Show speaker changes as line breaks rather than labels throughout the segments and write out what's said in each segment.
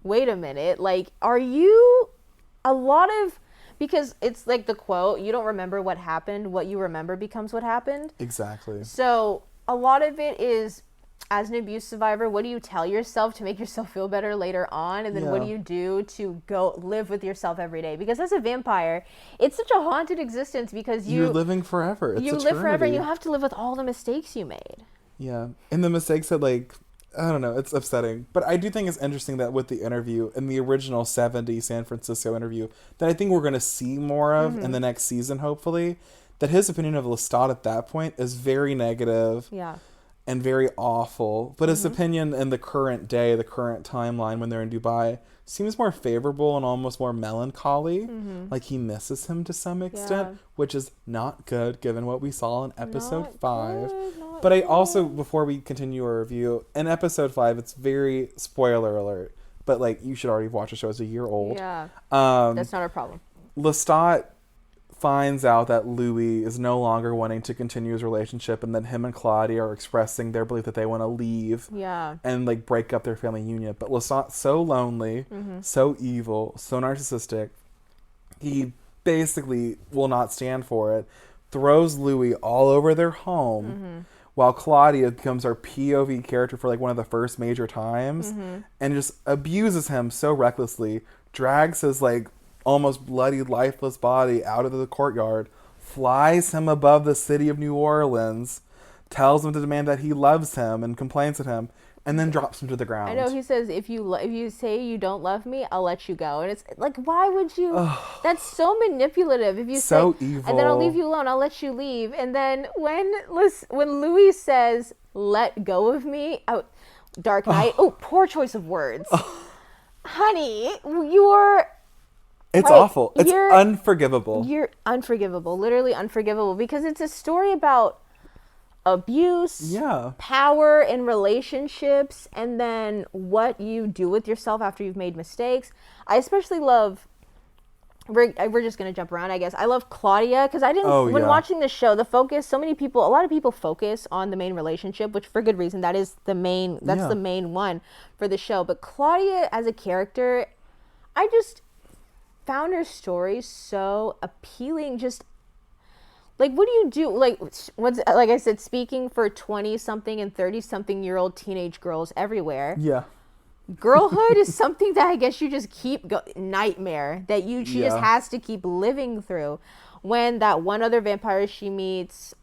wait a minute, like, are you because it's like the quote, you don't remember what happened, what you remember becomes what happened.
Exactly.
So a lot of it is, as an abuse survivor, what do you tell yourself to make yourself feel better later on? And then what do you do to go live with yourself every day? Because as a vampire, it's such a haunted existence because
you're living forever. It's
you
eternity.
live forever and you have to live with all the mistakes you made.
Yeah. And the mistakes that, like, I don't know, it's upsetting. But I do think it's interesting that with the interview, in the original 70 San Francisco interview, that I think we're going to see more of in the next season, hopefully, that his opinion of Lestat at that point is very negative.
Yeah.
And very awful. But his opinion in the current day, the current timeline when they're in Dubai, seems more favorable and almost more melancholy. Like he misses him to some extent, which is not good given what we saw in episode 5. But I also, before we continue our review, in episode 5, it's very spoiler alert. But like you should already watch the show. It's a year old.
Yeah. That's not a problem.
Lestat finds out that Louis is no longer wanting to continue his relationship, and then him and Claudia are expressing their belief that they want to leave and like break up their family union. But Lestat's so lonely, so evil, so narcissistic, he basically will not stand for it, throws Louis all over their home, while Claudia becomes our POV character for like one of the first major times, and just abuses him so recklessly, drags his like almost bloody, lifeless body out of the courtyard, flies him above the city of New Orleans, tells him to demand that he loves him and complains at him, and then drops him to the ground.
I know, he says, if you say you don't love me, I'll let you go. And it's like, why would you? That's so manipulative. If you
so
say,
evil.
And then I'll leave you alone, I'll let you leave. And then when Louis says, let go of me, Dark Knight, poor choice of words. Honey, you're...
It's awful. It's unforgivable.
You're unforgivable. Literally unforgivable. Because it's a story about abuse, power in relationships, and then what you do with yourself after you've made mistakes. I especially love... We're just going to jump around, I guess. I love Claudia, because I didn't... when watching the show, the focus... A lot of people focus on the main relationship, which for good reason. That is the main... That's the main one for the show. But Claudia, as a character, I just... found her story so appealing. Just like, what do you do? Like, like I said, speaking for 20-something and 30-something-year-old teenage girls everywhere.
Yeah.
Girlhood is something that I guess you just keep nightmare that she just has to keep living through. When that one other vampire she meets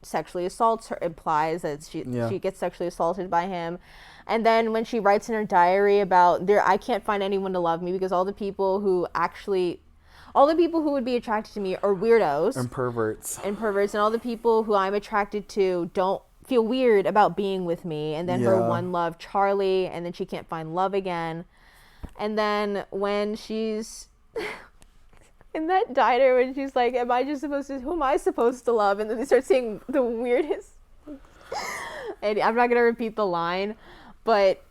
sexually assaults her, implies that she gets sexually assaulted by him. And then when she writes in her diary about I can't find anyone to love me because all the people who would be attracted to me are weirdos
and perverts, and
all the people who I'm attracted to don't feel weird about being with me. And then her one love, Charlie, and then she can't find love again. And then when she's in that diner, when she's like, who am I supposed to love? And then they start saying the weirdest, and I'm not going to repeat the line, but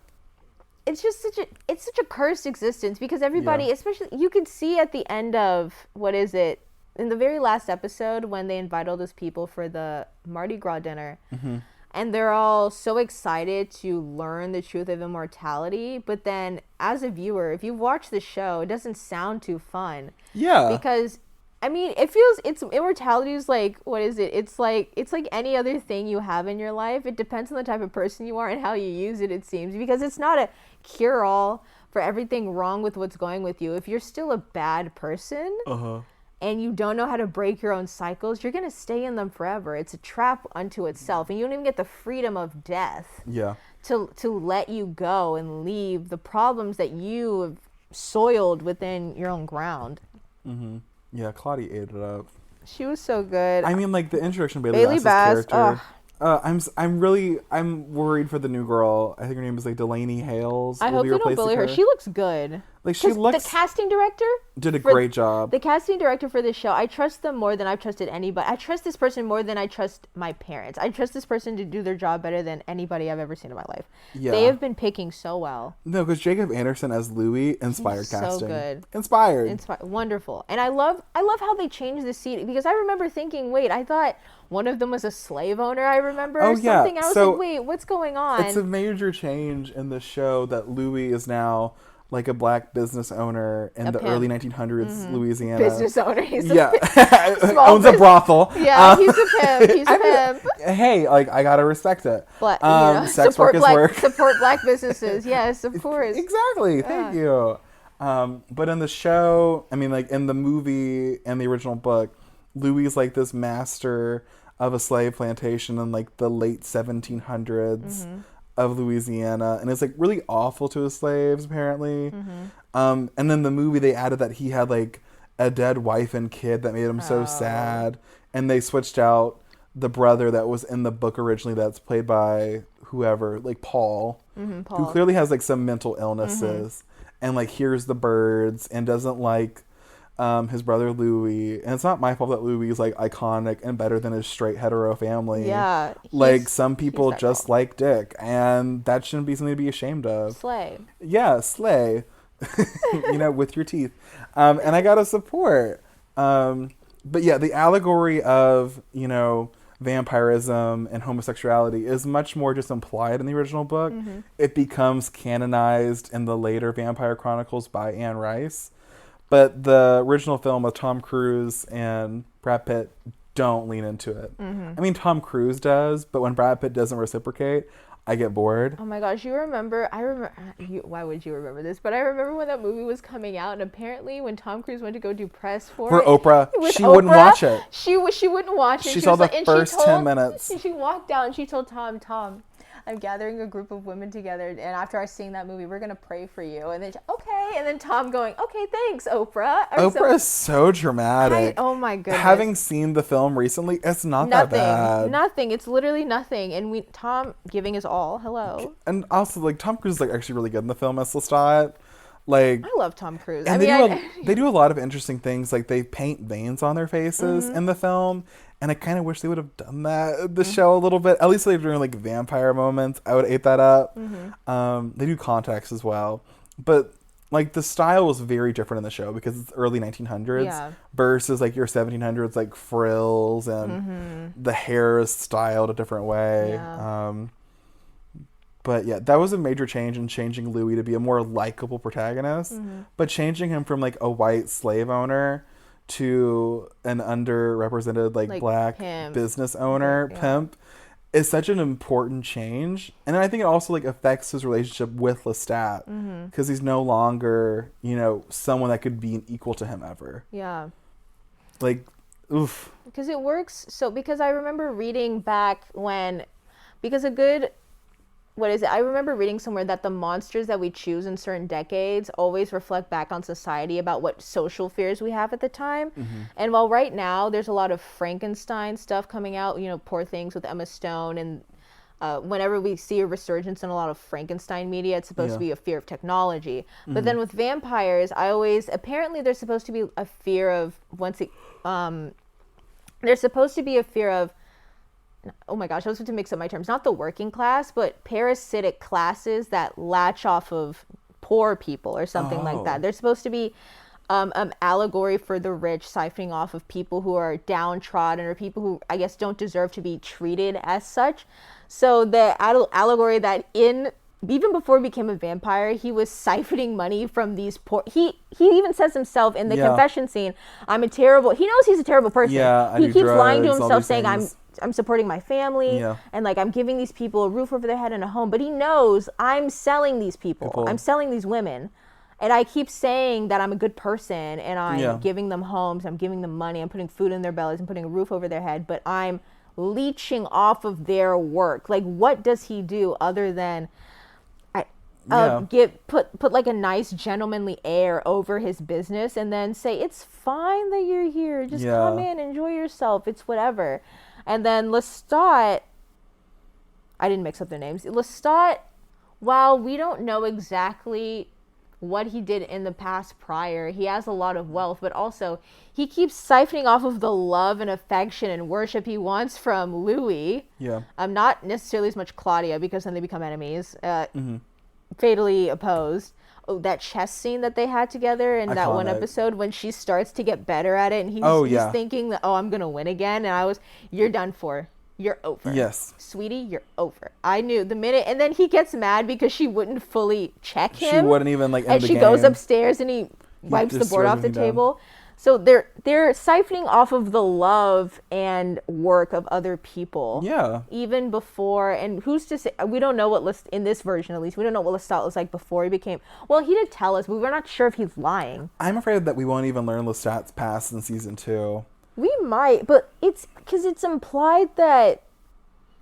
it's just such a cursed existence because everybody, especially, you could see at the end of, in the very last episode when they invite all those people for the Mardi Gras dinner, and they're all so excited to learn the truth of immortality, but then as a viewer, if you watch the show, it doesn't sound too fun. Yeah. Because I mean, immortality is like, it's like any other thing you have in your life. It depends on the type of person you are and how you use it, it seems, because it's not a cure-all for everything wrong with what's going with you. If you're still a bad person and you don't know how to break your own cycles, you're going to stay in them forever. It's a trap unto itself, and you don't even get the freedom of death to let you go and leave the problems that you have soiled within your own ground.
Yeah, Claudia ate it up.
She was so good.
I mean, like, the introduction of Bailey Bass's character. I'm worried for the new girl. I think her name is like Delaney Hales.
I hope they don't bully her. She looks good.
Like, the
casting director
did a great job.
The casting director for this show, I trust them more than I've trusted anybody. I trust this person more than I trust my parents. I trust this person to do their job better than anybody I've ever seen in my life. Yeah. They have been picking so well. No,
because Jacob Anderson as Louis inspired casting.
So good.
Inspired.
Wonderful. And I love how they changed the scene, because I remember thinking, wait, I thought one of them was a slave owner, I remember.
Oh, yeah.
Something. I was like, wait, what's going on?
It's a major change in the show that Louis is now like a black business owner in the early 1900s Louisiana.
Business owner. He's
owns a brothel.
Yeah, he's a pimp. He's a pimp.
Hey, like, I gotta respect it.
Sex work is work. Support black businesses. Yes, of course.
Exactly. Thank you. But in the show, I mean, like in the movie and the original book, Louis is like this master of a slave plantation in like the late 1700s of Louisiana, and it's like really awful to his slaves apparently. And then the movie, they added that he had like a dead wife and kid that made him so sad, and they switched out the brother that was in the book originally, that's played by whoever, like Paul, who clearly has like some mental illnesses and like hears the birds and doesn't like his brother Louis. And it's not my fault that Louis is like iconic and better than his straight hetero family.
Yeah.
Like some people just like dick, and that shouldn't be something to be ashamed of.
Slay.
Yeah, slay. You know, with your teeth. And I gotta support. But yeah, the allegory of, you know, vampirism and homosexuality is much more just implied in the original book. It becomes canonized in the later Vampire Chronicles by Anne Rice. But the original film with Tom Cruise and Brad Pitt don't lean into it. I mean, Tom Cruise does, but when Brad Pitt doesn't reciprocate, I get bored.
Oh my gosh, why would you remember this? But I remember when that movie was coming out, and apparently when Tom Cruise went to go do press for
Oprah, she wouldn't watch it.
She wouldn't watch it.
She saw the first 10 minutes.
She walked out and she told Tom, I'm gathering a group of women together, and after I sing that movie, we're going to pray for you. And then, okay. And then Tom going, okay, thanks, Oprah.
Oprah is so dramatic.
Oh, my goodness.
Having seen the film recently, it's not that bad.
Nothing. It's literally nothing. And Tom giving his all. Hello.
And also, like, Tom Cruise is, like, actually really good in the film as Lestat. Like,
I love Tom Cruise.
And they do a lot of interesting things. Like, they paint veins on their faces in the film. And I kind of wish they would have done that the show a little bit. At least like during like vampire moments, I would eat that up. They do context as well, but like the style was very different in the show because it's early 1900s versus like your 1700s, like frills and the hair is styled a different way. But yeah, that was a major change in changing Louis to be a more likable protagonist, but changing him from like a white slave owner to an underrepresented like black business owner pimp is such an important change. And I think it also like affects his relationship with Lestat because he's no longer, you know, someone that could be an equal to him ever. Like, oof. Because
it works. So because I remember reading back I remember reading somewhere that the monsters that we choose in certain decades always reflect back on society about what social fears we have at the time. And while right now there's a lot of Frankenstein stuff coming out, you know, Poor Things with Emma Stone, and whenever we see a resurgence in a lot of Frankenstein media, it's supposed to be a fear of technology. But then with vampires, apparently there's supposed to be a fear of oh my gosh, I was going to mix up my terms. Not the working class, but parasitic classes that latch off of poor people or something like that. There's supposed to be an allegory for the rich siphoning off of people who are downtrodden or people who, I guess, don't deserve to be treated as such. So the allegory that even before he became a vampire, he was siphoning money from these poor. He even says himself in the confession scene, he knows he's a terrible person. He keeps lying to himself saying, I'm supporting my family and like I'm giving these people a roof over their head and a home, but he knows I'm selling these people. I'm selling these women, and I keep saying that I'm a good person and I'm giving them homes, I'm giving them money, I'm putting food in their bellies, I'm putting a roof over their head, but I'm leeching off of their work. Like, what does he do other than put like a nice gentlemanly air over his business and then say, it's fine that you're here, just come in, enjoy yourself, it's whatever. And then Lestat, I didn't mix up their names. Lestat, while we don't know exactly what he did in the past prior, he has a lot of wealth, but also he keeps siphoning off of the love and affection and worship he wants from Louis. Not necessarily as much Claudia, because then they become enemies, fatally opposed. Oh, that chess scene that they had together in that one episode when she starts to get better at it and he's thinking that, I'm going to win again. And you're done for. you're over.
Yes.
Sweetie, you're over. I knew the minute. And then he gets mad because she wouldn't fully check him.
She wouldn't even like end
and
the
she
game.
goes upstairs and he wipes the board off the table. So they're siphoning off of the love and work of other people.
Yeah.
Even before, and who's to say, we don't know what in this version at least, we don't know what Lestat was like before he became, well, he did tell us, but we're not sure if he's lying.
I'm afraid that we won't even learn Lestat's past in season 2.
We might, but it's because it's implied that,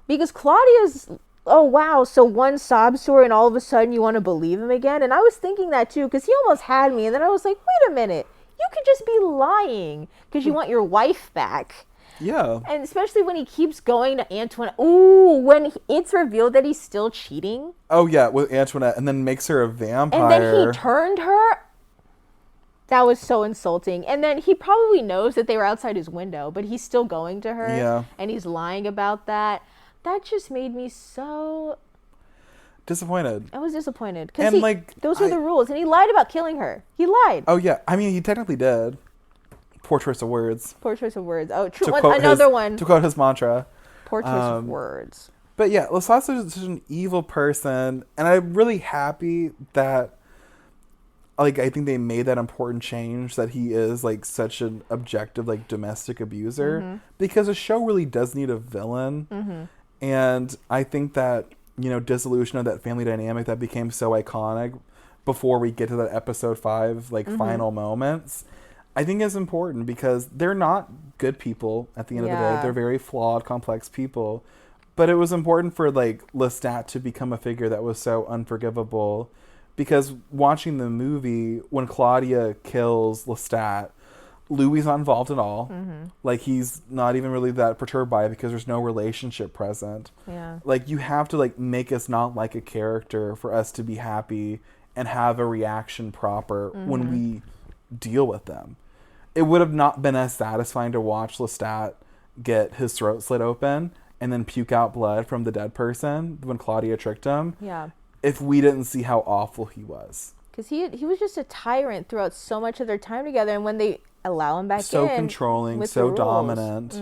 because Claudia's, oh wow, so one sob story and all of a sudden you want to believe him again? And I was thinking that too, because he almost had me, and then I was like, wait a minute. You could just be lying because you want your wife back.
Yeah. And
especially when he keeps going to Antoinette. Ooh, when it's revealed that he's still cheating.
Oh, yeah, with Antoinette, and then makes her a vampire.
And then he turned her. That was so insulting. And then he probably knows that they were outside his window, but he's still going to her.
Yeah.
And he's lying about that. That just made me so...
disappointed.
I was disappointed because those were the rules, and he lied about killing her. He lied.
Oh yeah, I mean he technically did. Poor choice of words.
Poor choice of words. Oh, true.
Another
one.
To quote his mantra.
Poor choice of words.
But yeah, Lestat's such an evil person, and I'm really happy that, like, I think they made that important change that he is like such an objective like domestic abuser, because the show really does need a villain, and I think that. Dissolution of that family dynamic that became so iconic before we get to that episode 5, like, final moments, I think is important because they're not good people at the end of the day. They're very flawed, complex people. But it was important for, like, Lestat to become a figure that was so unforgivable because watching the movie, when Claudia kills Lestat, Louis not involved at all. Like, he's not even really that perturbed by it because there's no relationship present.
Yeah.
Like, you have to, like, make us not like a character for us to be happy and have a reaction proper when we deal with them. It would have not been as satisfying to watch Lestat get his throat slit open and then puke out blood from the dead person when Claudia tricked him.
Yeah.
If we didn't see how awful he was.
Because he was just a tyrant throughout so much of their time together, and when they allow him back
so controlling, so dominant.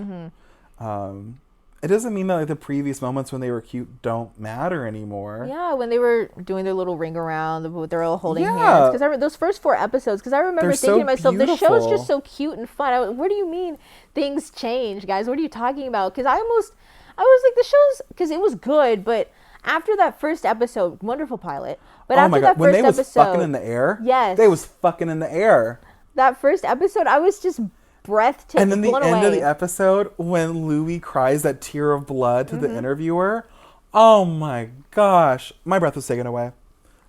It doesn't mean that like the previous moments when they were cute don't matter anymore.
Yeah, when they were doing their little ring around, they're all holding hands. Because those first 4 episodes, because I remember thinking to myself, the show is just so cute and fun. What do you mean things change, guys? What are you talking about? Because I was like, the show's, because it was good, but after that first episode, wonderful pilot. But after that
when
first
they was
episode,
fucking in the air,
yes,
they was fucking in the air.
That first episode, I was just breathtaking.
And then the end of the episode, when Louis cries that tear of blood to the interviewer, oh my gosh, my breath was taken away.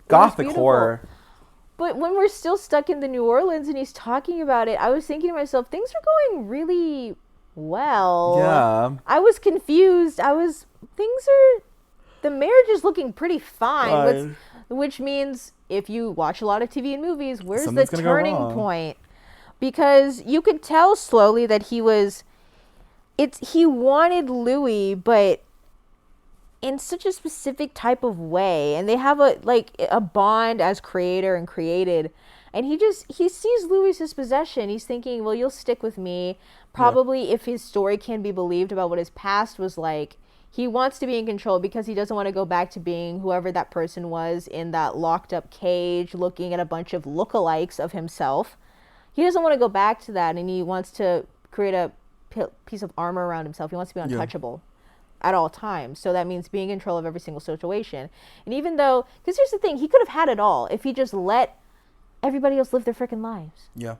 Gothic horror.
But when we're still stuck in the New Orleans and he's talking about it, I was thinking to myself, things are going really well.
Yeah.
I was confused. The marriage is looking pretty fine. Which means if you watch a lot of TV and movies, where's the turning point? Because you could tell slowly that he wanted Louis, but in such a specific type of way. And they have a bond as creator and created. And he sees Louis as his possession. He's thinking, well, you'll stick with me. Probably if his story can be believed about what his past was like, he wants to be in control because he doesn't want to go back to being whoever that person was in that locked up cage looking at a bunch of lookalikes of himself. He doesn't want to go back to that, and he wants to create a piece of armor around himself. He wants to be untouchable at all times. So that means being in control of every single situation. And even though, because here's the thing, he could have had it all if he just let everybody else live their freaking lives.
Yeah.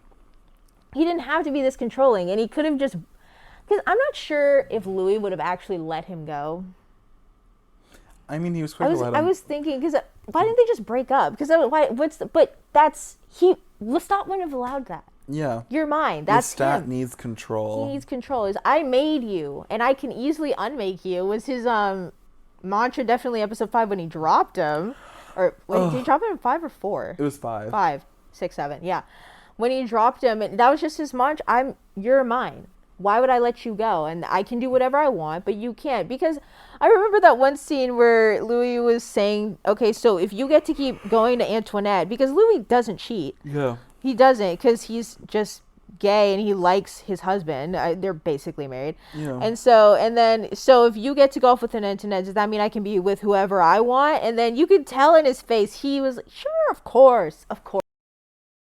He didn't have to be this controlling, and he could have just... Because I'm not sure if Louis would have actually let him go.
I mean, he was quick to let him.
I was thinking, because why didn't they just break up? Because Lestat wouldn't have allowed that.
Yeah.
You're mine. That's
Lestat
him.
needs control.
He needs control. I made you, and I can easily unmake you. Was his mantra definitely episode 5 when he dropped him? Or wait, did he drop him in 5 or 4?
It was 5.
5, 6, 7. Yeah. When he dropped him, and that was just his mantra. You're mine. Why would I let you go? And I can do whatever I want, but you can't. Because I remember that one scene where Louis was saying, okay, so if you get to keep going to Antoinette, because Louis doesn't cheat.
Yeah.
He doesn't, because he's just gay and he likes his husband. They're basically married.
Yeah.
And so if you get to go off with an internet, does that mean I can be with whoever I want? And then you could tell in his face he was like, sure, of course.